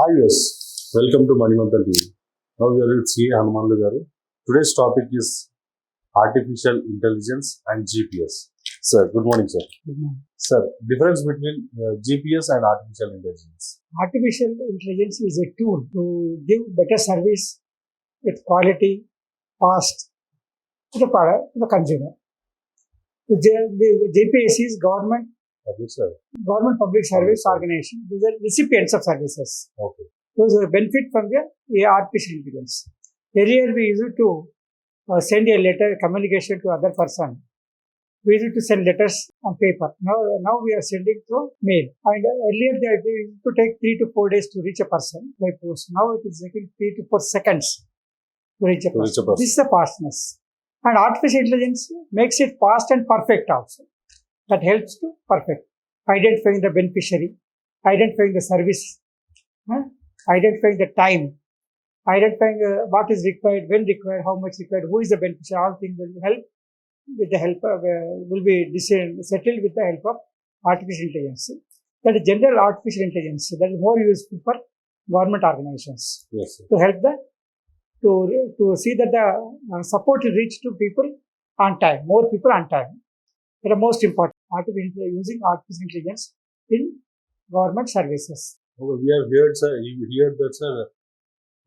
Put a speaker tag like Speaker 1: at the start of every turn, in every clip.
Speaker 1: Hi, yes. Welcome to Mantan TV. Now we are with HANMANDLOO. Today's topic is artificial intelligence and GPS. Sir, good morning, sir.
Speaker 2: Good morning.
Speaker 1: Sir, difference between GPS and artificial intelligence.
Speaker 2: Artificial intelligence is a tool to give better service with quality, fast to the product, to the consumer. The GPS is government public service organization. These are recipients of services.
Speaker 1: Okay.
Speaker 2: Those who benefit from the artificial intelligence. Earlier we used to send a letter, communication to other person. We used to send letters on paper. Now we are sending through mail. And earlier they used to take 3 to 4 days to reach a person by post. Now it is taking 3 to 4 seconds to reach a person. This is the fastness. And artificial intelligence makes it fast and perfect also. That helps to perfect. Identifying the beneficiary, identifying the service, identifying the time, identifying what is required, when required, how much required, who is the beneficiary. All things will help with the help of, will be settled with the help of artificial intelligence. That is general artificial intelligence. That is more useful for government organizations.
Speaker 1: Yes, sir.
Speaker 2: To help the to see that the support is reached to people on time, more people on time. That are most important. Using artificial intelligence in government services.
Speaker 1: Okay, we have heard, sir, that, sir,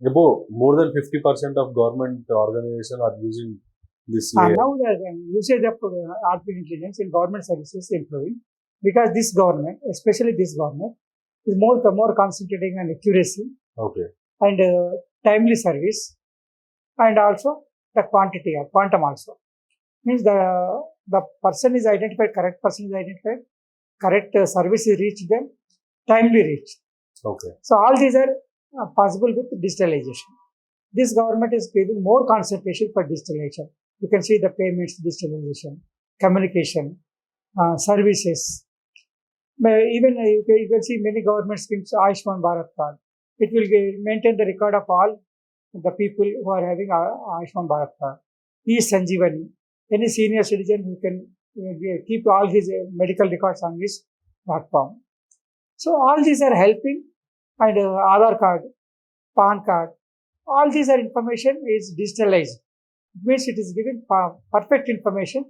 Speaker 1: about more than 50% of government organizations are using this AI.
Speaker 2: Now the usage of artificial intelligence in government services is improving because this government, especially this government, is more concentrating on accuracy.
Speaker 1: Okay.
Speaker 2: And timely service, and also the quantity or quantum also. Means the person is identified, correct person is identified, correct service is reached them, timely reached.
Speaker 1: Okay.
Speaker 2: So all these are possible with digitalization. This government is giving more concentration for digitalization. You can see the payments digitalization, communication, services. Even you can see many government schemes, Ayushman Bharat card. It will maintain the record of all the people who are having Ayushman Bharat card. E-Sanjeevani. Any senior citizen who can keep all his medical records on his platform. So all these are helping, and Aadhaar card, PAN card, all these are information is digitalized. It means it is giving perfect information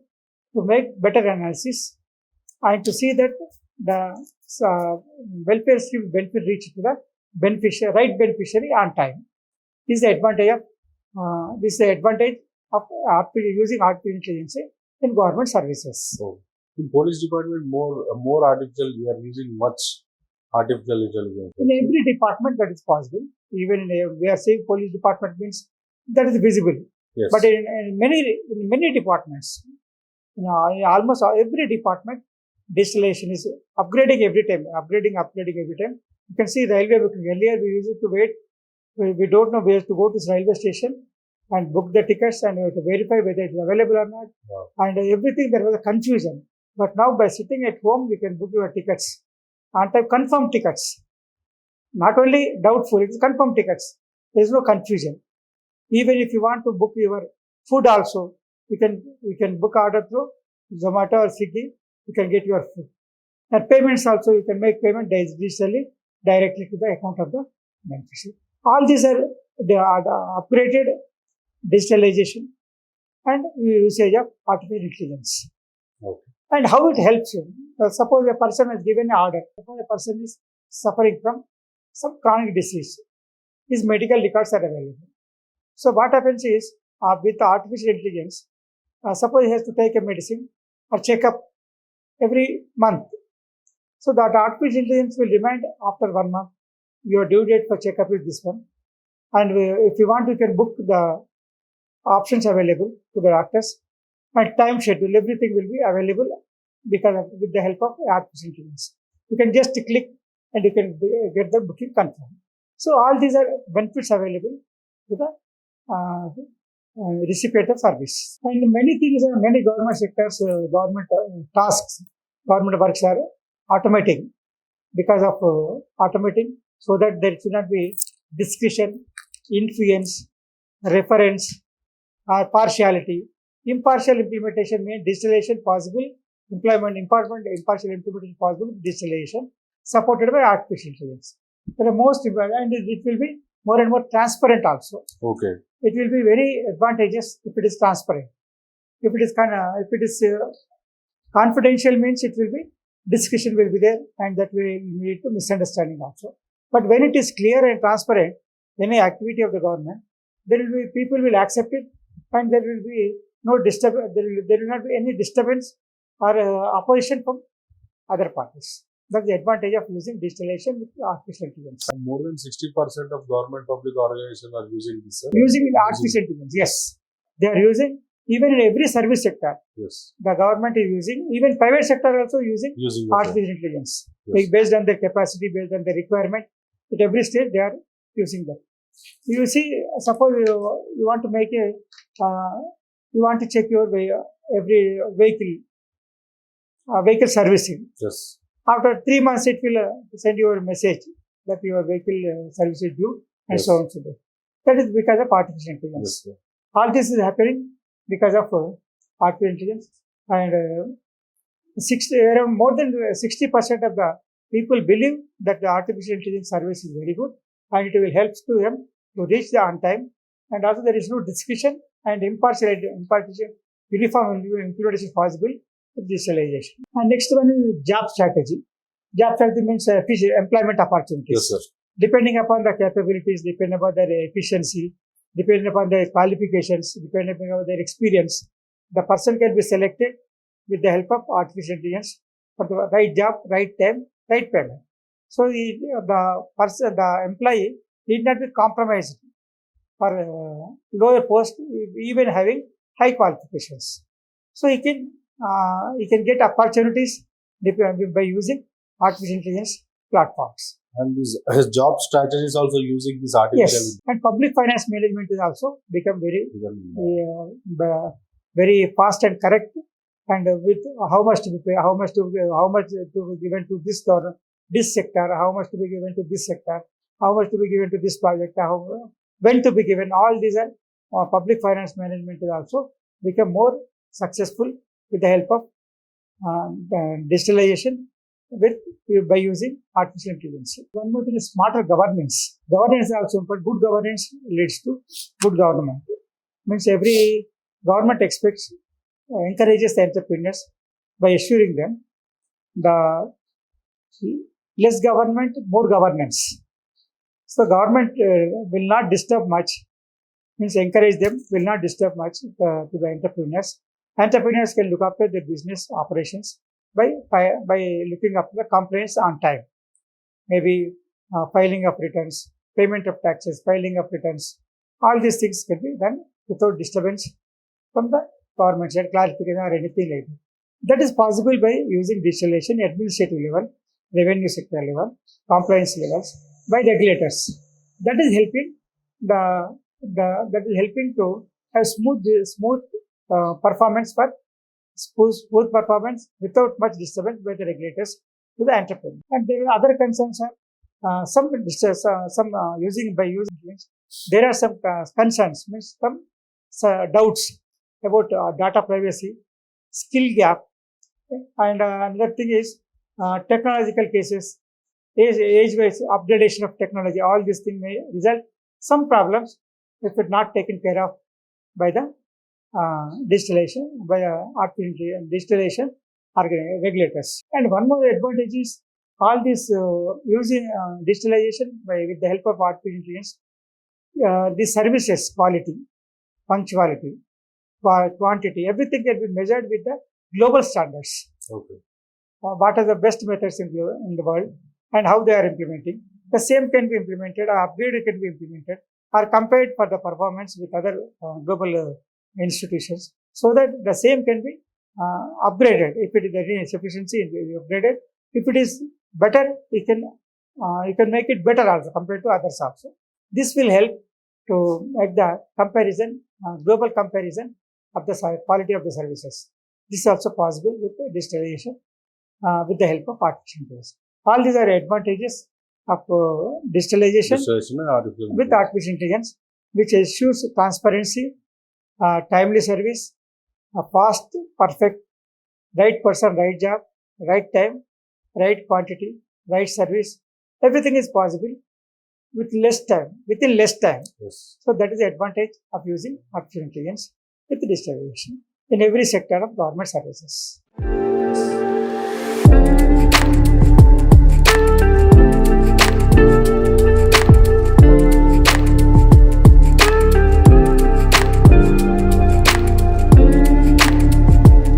Speaker 2: to make better analysis and to see that the welfare scheme benefit reach to the right beneficiary on time. This is the advantage of using artificial intelligence in government services.
Speaker 1: Oh. In police department, more artificial, we are using much artificial intelligence.
Speaker 2: In every department that is possible. Even we are saying police department means that is visible.
Speaker 1: Yes.
Speaker 2: But in many departments, in almost every department, digitalization is upgrading every time. Upgrading every time. You can see railway booking. Earlier we used to wait. We don't know where to go to the railway station and book the tickets and to verify whether it is available or not.
Speaker 1: Wow.
Speaker 2: And everything, there was a confusion. But now by sitting at home, we can book your tickets and confirm tickets. Not only doubtful, it is confirmed tickets. There is no confusion. Even if you want to book your food also, you can book order through Zomato or Swiggy. You can get your food. And payments also, you can make payment digitally directly to the account of the beneficiary. All these are the upgraded digitalization and usage of artificial intelligence.
Speaker 1: Okay.
Speaker 2: And how it helps you. Suppose a person has given an order. Suppose a person is suffering from some chronic disease. His medical records are available. So what happens is, with artificial intelligence, suppose he has to take a medicine or checkup every month. So that artificial intelligence will remind after 1 month, your due date for checkup is this one. And if you want, you can book the options available to the doctors and time schedule. Everything will be available with the help of artificial intelligence. You can just click and you can get the booking confirmed. So all these are benefits available to the recipient of service. And many things, many government sectors, government tasks, government works are automating because of automating, so that there should not be discretion, influence, reference, or partiality. Impartial implementation means digitalization possible, impartial implementation possible with digitalization, supported by artificial intelligence. The most important, and it will be more and more transparent also.
Speaker 1: Okay.
Speaker 2: It will be very advantageous if it is transparent. If it is confidential means it will be discussion will be there, and that will lead to misunderstanding also. But when it is clear and transparent, any activity of the government, there will be people will accept it, and there will be no there will not be any disturbance or opposition from other parties. That's the advantage of using digitalization with artificial intelligence.
Speaker 1: More than 60% of government public organizations are using this. Sir.
Speaker 2: Using artificial intelligence, yes. They are using, even in every service sector,
Speaker 1: Yes.
Speaker 2: the government is using, even private sector also using
Speaker 1: Using
Speaker 2: artificial intelligence.
Speaker 1: Yes.
Speaker 2: Based on their capacity, based on their requirement, at every stage they are using that. You see, suppose you want to make you want to check your every vehicle servicing.
Speaker 1: Yes.
Speaker 2: After 3 months, it will send you a message that your vehicle service is due, and
Speaker 1: Yes.
Speaker 2: so on so on. That is because of artificial intelligence.
Speaker 1: Yes. Sir.
Speaker 2: All this is happening because of artificial intelligence, and around more than 60% of the people believe that the artificial intelligence service is very good, and it will help to them to reach the on time, and also there is no discussion and impartiality, uniform implementation is possible with digitalization. And next one is job strategy. Job strategy means employment opportunities.
Speaker 1: Yes, sir.
Speaker 2: Depending upon the capabilities, depending upon their efficiency, depending upon their qualifications, depending upon their experience, the person can be selected with the help of artificial intelligence for the right job, right time, right payment. So the employee need not be compromised for lower post, even having high qualifications. So he can get opportunities by using artificial intelligence platforms.
Speaker 1: And his job strategy is also using this artificial.
Speaker 2: Yes, and public finance management is also become very fast and correct, and with how much to be paid, how much to be given to this sector, how much to be given to this sector, how much to be given to this project, when to be given. All these are public finance management is also become more successful with the help of digitalization by using artificial intelligence. One more thing is smarter governance. Governance is also important. Good governance leads to good government. Means every government encourages the entrepreneurs by assuring them the less government, more governance. So government will not disturb much. Means encourage them, will not disturb much to the entrepreneurs. Entrepreneurs can look after their business operations by looking after the complaints on time. Maybe filing of returns, payment of taxes, filing of returns. All these things can be done without disturbance from the government side, clarification or anything like that. That is possible by using digitalization at administrative level, revenue sector level, compliance levels, by regulators. That is helping to have smooth performance for smooth performance without much disturbance by the regulators to the entrepreneur. And there are other concerns are using things. There are some concerns, means some doubts about data privacy, skill gap, and another thing is technological cases, age-wise upgradation of technology. All these things may result some problems if it not taken care of by the digitalization, by digitalization regulators. And one more advantage is all this using digitalization with the help of artificial intelligence, the services quality, punctuality, quantity, everything can be measured with the global standards.
Speaker 1: Okay.
Speaker 2: What are the best methods in the world and how they are implementing. The same can be implemented, or upgraded can be implemented, or compared for the performance with other global institutions, so that the same can be upgraded. If it is any insufficiency, it will be upgraded. If it is better, you can make it better also compared to others also. This will help to make the comparison, global comparison of the quality of the services. This is also possible with digitalization with the help of artificial intelligence. All these are advantages of digitalization with artificial intelligence, which ensures transparency, timely service, fast, perfect, right person, right job, right time, right quantity, right service, everything is possible with less time, within less time.
Speaker 1: Yes.
Speaker 2: So that is the advantage of using artificial intelligence with digitalization in every sector of government services.